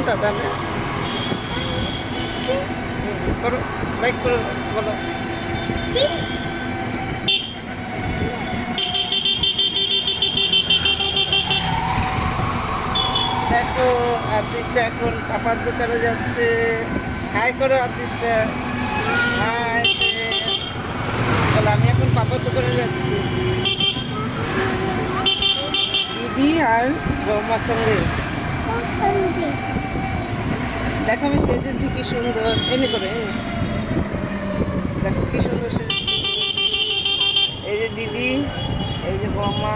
কোনটা তাহলে করো, লাইক করো, বলো। দেখো আদিশটা এখন পাপার দোকানে যাচ্ছে। হাই করো আদিশটা, হাই। বলো আমি এখন পাপার দোকানে যাচ্ছি দিদি আর বৌমার সঙ্গে। দেখো আমি সেজেছি কি সুন্দর, এমনি করে দেখো কি সুন্দর সেজেছি। এই যে দিদি, এই যে বৌমা।